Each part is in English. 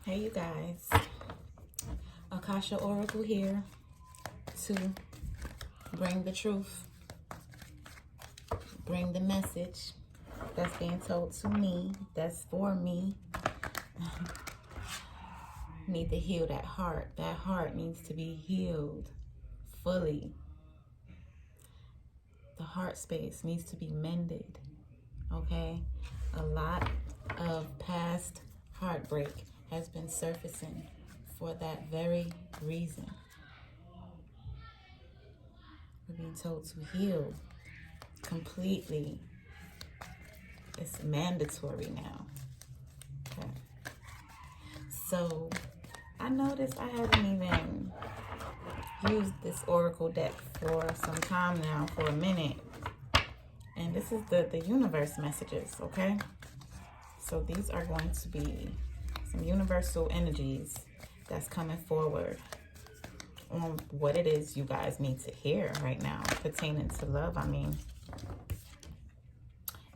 Hey you guys, Akasha Oracle here to bring the truth, bring the message that's being told to me, that's for me. Need to heal that heart. That heart needs to be healed fully. The heart space needs to be mended, okay? A lot of past heartbreak has been surfacing for that very reason. We're being told to heal completely. It's mandatory now. Okay. So I noticed I haven't even used this oracle deck for some time now, for a minute. And this is the universe messages, okay? So these are going to be some universal energies that's coming forward on what it is you guys need to hear right now pertaining to love.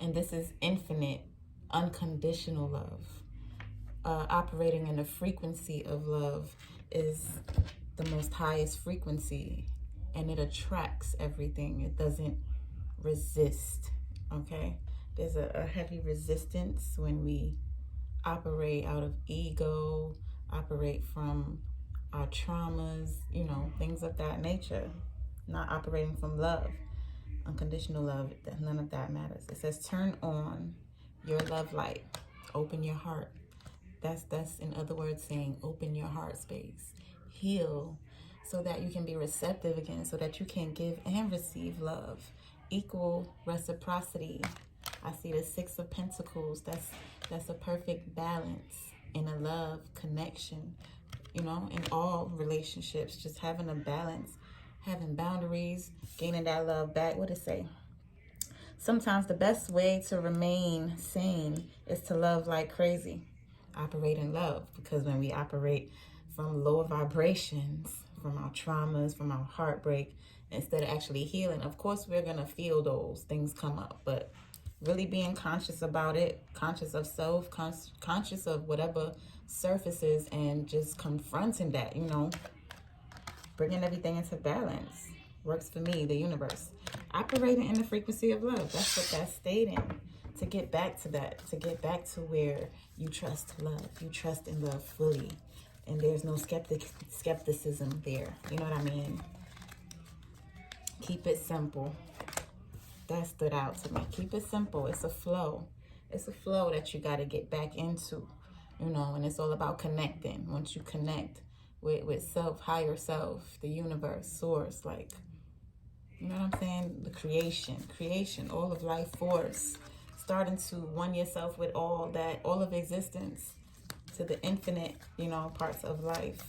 And this is infinite, unconditional love. Operating in the frequency of love is the most highest frequency, and it attracts everything. It doesn't resist, okay? There's a heavy resistance when we operate out of ego, operate from our traumas, things of that nature. Not operating from love, unconditional love, none of that matters. It says turn on your love light, open your heart. That's in other words saying open your heart space, heal, so that you can be receptive again, so that you can give and receive love, equal reciprocity. I see the Six of Pentacles. That's a perfect balance in a love connection, in all relationships. Just having a balance, having boundaries, gaining that love back. What it say? Sometimes the best way to remain sane is to love like crazy. Operate in love, because when we operate from lower vibrations, from our traumas, from our heartbreak, instead of actually healing, of course we're gonna feel those things come up, but really being conscious about it, conscious of self, conscious of whatever surfaces, and just confronting that, bringing everything into balance works for me, the universe. Operating in the frequency of love, that's what that's stating. To get back to that, to get back to where you trust love, you trust in love fully, and there's no skepticism there. You know what I mean? Keep it simple. That stood out to me. Keep it simple. It's a flow. It's a flow that you got to get back into, and it's all about connecting. Once you connect with self, higher self, the universe, source, you know what I'm saying? The creation, all of life force, starting to one yourself with all of existence, to the infinite, parts of life.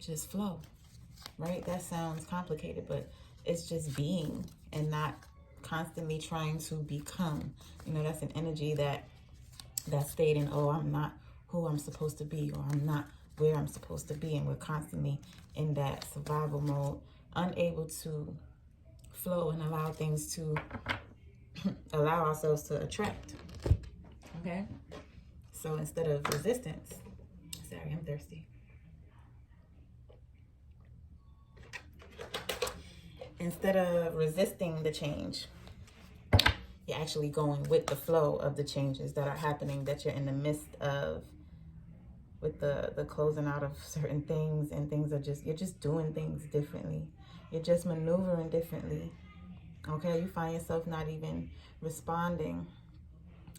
Just flow, right? That sounds complicated, but it's just being and not constantly trying to become. That's an energy that's stating, oh, I'm not who I'm supposed to be, or I'm not where I'm supposed to be. And we're constantly in that survival mode, unable to flow and allow things to allow ourselves to attract. Okay? So instead of resistance, sorry, I'm thirsty. Instead of resisting the change, you're actually going with the flow of the changes that are happening, that you're in the midst of, with the closing out of certain things, and things are just, you're just doing things differently. You're just maneuvering differently. Okay, you find yourself not even responding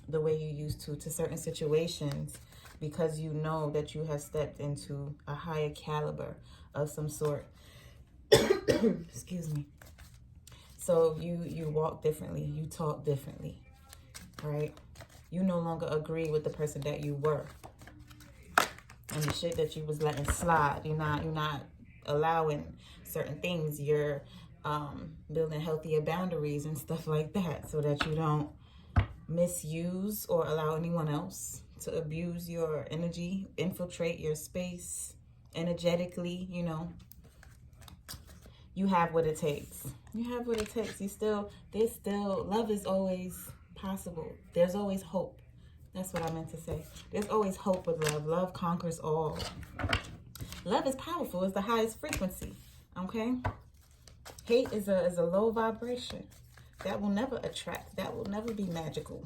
the way you used to certain situations, because you know that you have stepped into a higher caliber of some sort. Excuse me. So you walk differently, you talk differently, right? You no longer agree with the person that you were, and the shit that you was letting slide. You're not allowing certain things. You're building healthier boundaries and stuff like that, so that you don't misuse or allow anyone else to abuse your energy, infiltrate your space energetically. You have what it takes. You have what it takes. Love is always possible. There's always hope. That's what I meant to say. There's always hope with love. Love conquers all. Love is powerful. It's the highest frequency. Okay? Hate is a low vibration. That will never attract. That will never be magical.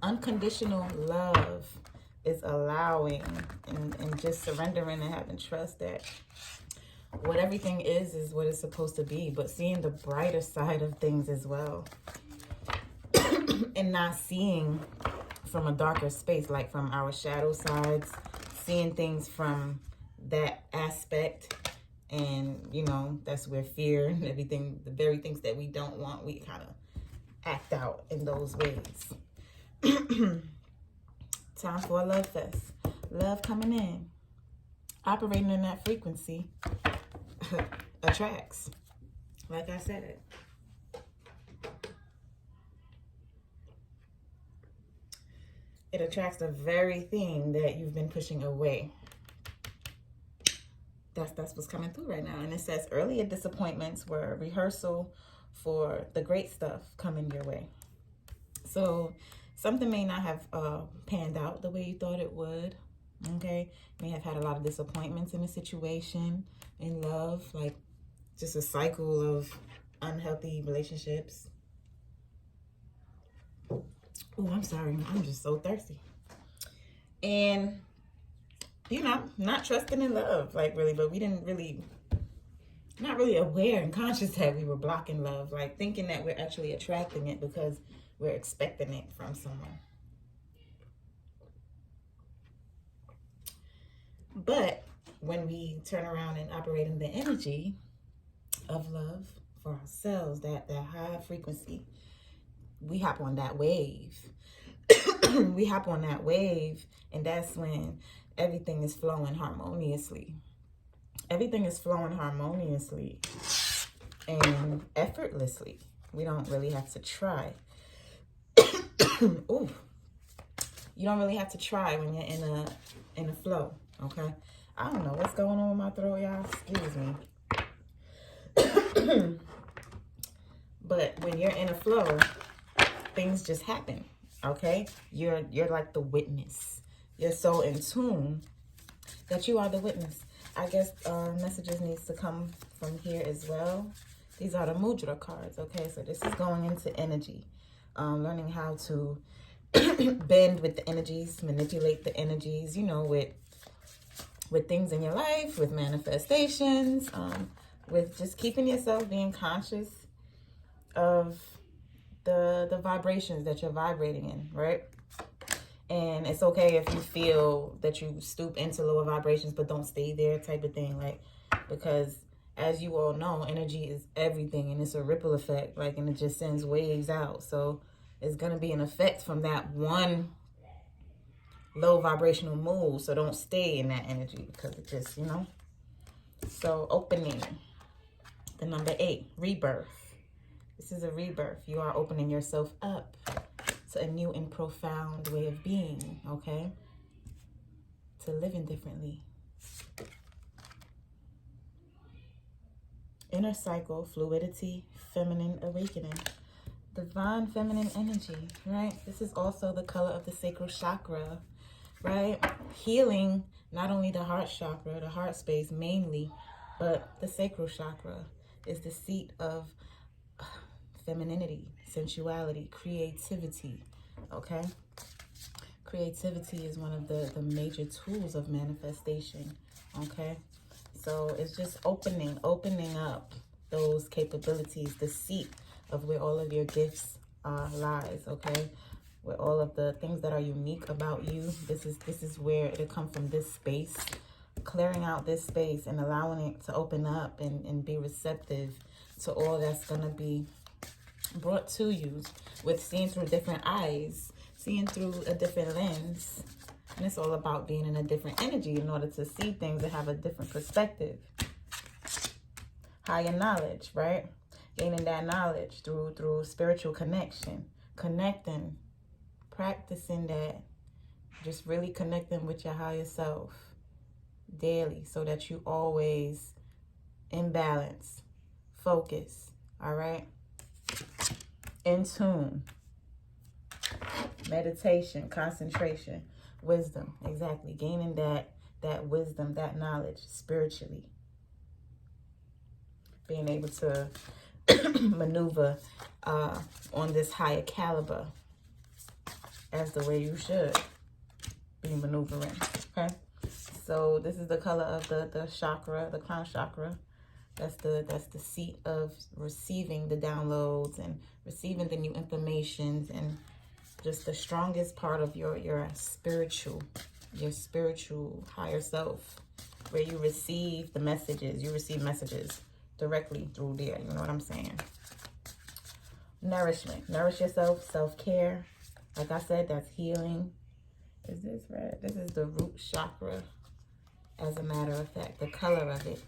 Unconditional love is allowing and just surrendering and having trust that what everything is what it's supposed to be, but seeing the brighter side of things as well. And not seeing from a darker space, like from our shadow sides, seeing things from that aspect. And, you know, that's where fear and everything, the very things that we don't want, we kind of act out in those ways. Time for a love fest. Love coming in. Operating in that frequency attracts. Like I said. It attracts the very thing that you've been pushing away. That's what's coming through right now. And it says earlier disappointments were a rehearsal for the great stuff coming your way. So something may not have panned out the way you thought it would. Okay, you may have had a lot of disappointments in a situation, in love, like just a cycle of unhealthy relationships. Oh, I'm sorry. I'm just so thirsty. And, you know, not trusting in love, like really, but we didn't really, not really aware and conscious that we were blocking love, like thinking that we're actually attracting it because we're expecting it from someone. But when we turn around and operate in the energy of love for ourselves, that high frequency, we hop on that wave. We hop on that wave, and that's when everything is flowing harmoniously. Everything is flowing harmoniously and effortlessly. We don't really have to try. Ooh. You don't really have to try when you're in a flow, okay? I don't know what's going on with my throat, y'all. Excuse me. But when you're in a flow, things just happen, okay? You're like the witness. You're so in tune that you are the witness. I guess messages needs to come from here as well. These are the mudra cards, okay? So this is going into energy. Learning how to bend with the energies, manipulate the energies, you know, with things in your life, with manifestations, with just keeping yourself being conscious of the vibrations that you're vibrating in, right? And it's okay if you feel that you stoop into lower vibrations, but don't stay there type of thing, like, because as you all know, energy is everything, and it's a ripple effect, like, and it just sends waves out. So it's going to be an effect from that one low vibrational move. So don't stay in that energy because it just, you know. So opening, the number 8, rebirth. This is a rebirth. You are opening yourself up to a new and profound way of being, okay? To living differently. Inner cycle, fluidity, feminine awakening. Divine feminine energy, right? This is also the color of the sacral chakra, right? Healing not only the heart chakra, the heart space mainly, but the sacral chakra is the seat of femininity, sensuality, creativity, okay? Creativity is one of the major tools of manifestation, okay? So it's just opening up those capabilities, the seat of where all of your gifts lies, okay? Where all of the things that are unique about you, this is where it'll come from, this space, clearing out this space and allowing it to open up and be receptive to all that's gonna be brought to you, with seeing through different eyes, seeing through a different lens. And it's all about being in a different energy in order to see things and have a different perspective. Higher knowledge, right? Gaining that knowledge through spiritual connection, connecting, practicing that, just really connecting with your higher self daily so that you always in balance, focus, all right? In tune. meditation, concentration, wisdom. Exactly. Gaining that wisdom, that knowledge spiritually. Being able to maneuver on this higher caliber as the way you should be maneuvering. Okay. So this is the color of the chakra, the crown chakra. That's the seat of receiving the downloads and receiving the new informations, and just the strongest part of your spiritual higher self, where you receive the messages. You receive messages directly through there. You know what I'm saying? Nourishment. Nourish yourself. Self-care. Like I said, that's healing. Is this red? This is the root chakra, as a matter of fact, the color of it.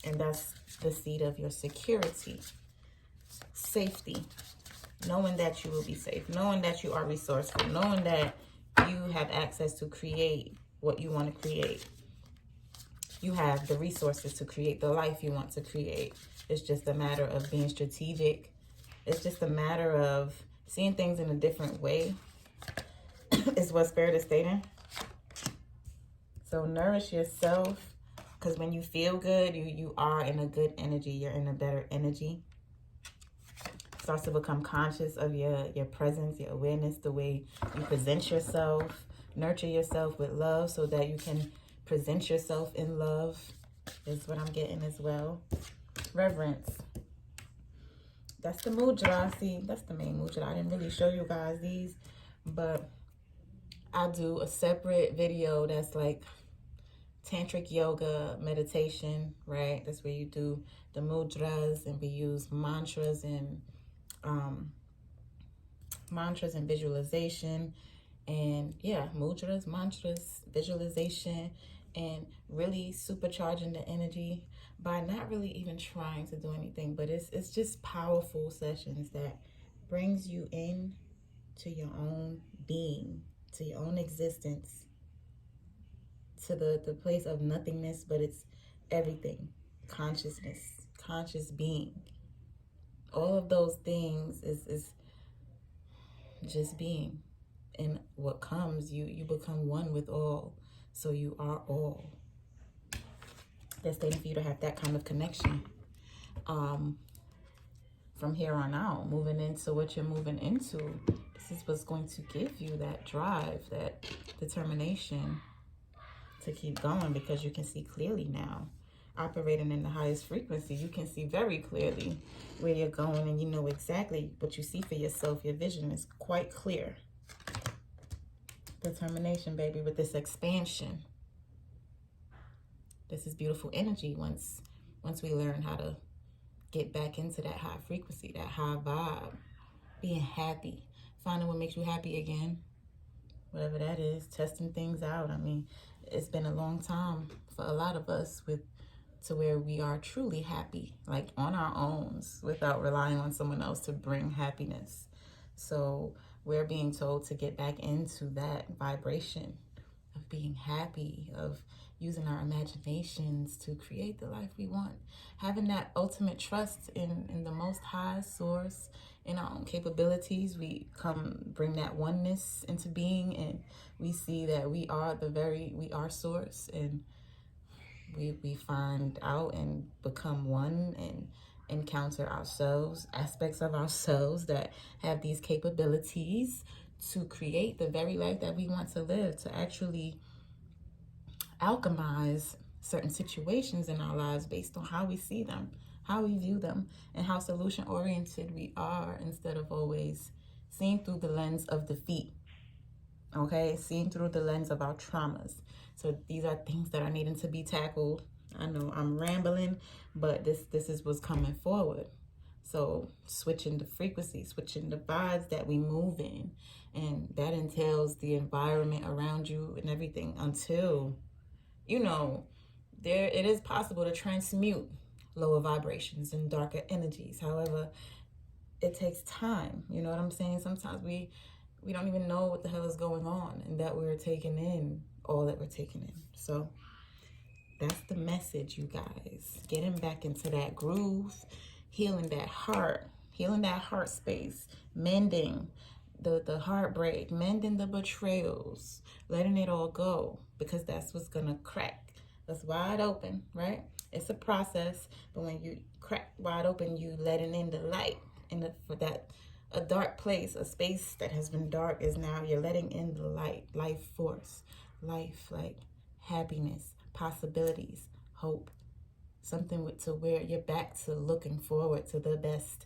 And that's the seat of your security, safety, knowing that you will be safe, knowing that you are resourceful, knowing that you have access to create what you want to create. You have the resources to create the life you want to create. It's just a matter of being strategic. It's just a matter of seeing things in a different way, is what Spirit is stating. So nourish yourself, because when you feel good, you are in a good energy. You're in a better energy. Starts to become conscious of your presence, your awareness, the way you present yourself. Nurture yourself with love so that you can present yourself in love, is what I'm getting as well. Reverence. That's the mudra. See, that's the main mudra. I didn't really show you guys these, but I'll do a separate video that's like tantric yoga meditation, right? That's where you do the mudras, and we use mantras and visualization, and yeah, mudras, mantras, visualization, and really supercharging the energy by not really even trying to do anything, but it's just powerful sessions that brings you in to your own being, to your own existence, to the place of nothingness, but it's everything. Consciousness, conscious being. All of those things is just being. And what comes, you become one with all. So you are all. That's stating for you to have that kind of connection. From here on out, moving into what you're moving into, this is what's going to give you that drive, that determination to keep going, because you can see clearly now. Operating in the highest frequency, you can see very clearly where you're going, and you know exactly what you see for yourself. Your vision is quite clear. Determination, baby, with this expansion. This is beautiful energy once we learn how to get back into that high frequency, that high vibe. Being happy, finding what makes you happy again, whatever that is. Testing things out. I mean, it's been a long time for a lot of us to where we are truly happy, like on our own, without relying on someone else to bring happiness. So we're being told to get back into that vibration of being happy, of using our imaginations to create the life we want, having that ultimate trust in the Most High Source, in our own capabilities. We bring that oneness into being, and we see that we are Source, and we find out and become one and encounter ourselves, aspects of ourselves that have these capabilities to create the very life that we want to live, to actually alchemize certain situations in our lives based on how we see them, how we view them, and how solution-oriented we are, instead of always seeing through the lens of defeat, okay? Seeing through the lens of our traumas. So these are things that are needing to be tackled. I know I'm rambling, but this is what's coming forward. So switching the frequency, switching the vibes that we move in, and that entails the environment around you and everything, until, you know, it is possible to transmute lower vibrations and darker energies. However, it takes time. You know what I'm saying? Sometimes we don't even know what the hell is going on, and that we're taking in all that we're taking in. So that's the message, you guys. Getting back into that groove, healing that heart space, mending, the heartbreak, mending the betrayals, letting it all go, because that's what's gonna crack. That's wide open, right? It's a process, but when you crack wide open, you letting in the light, and for that, a dark place, a space that has been dark is now you're letting in the light, life force, life, like happiness, possibilities, hope, something to where you're back to looking forward to the best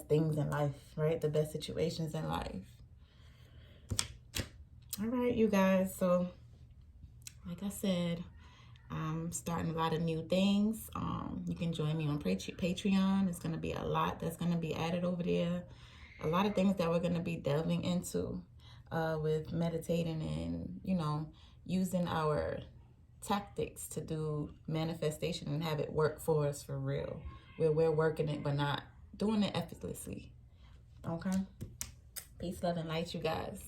things in life, right? The best situations in life. All right, you guys. So, like I said, I'm starting a lot of new things. You can join me on Patreon. It's going to be a lot that's going to be added over there. A lot of things that we're going to be delving into with meditating and, you know, using our tactics to do manifestation and have it work for us for real. Where we're working it, but not doing it effortlessly. Okay? Peace, love, and light, you guys.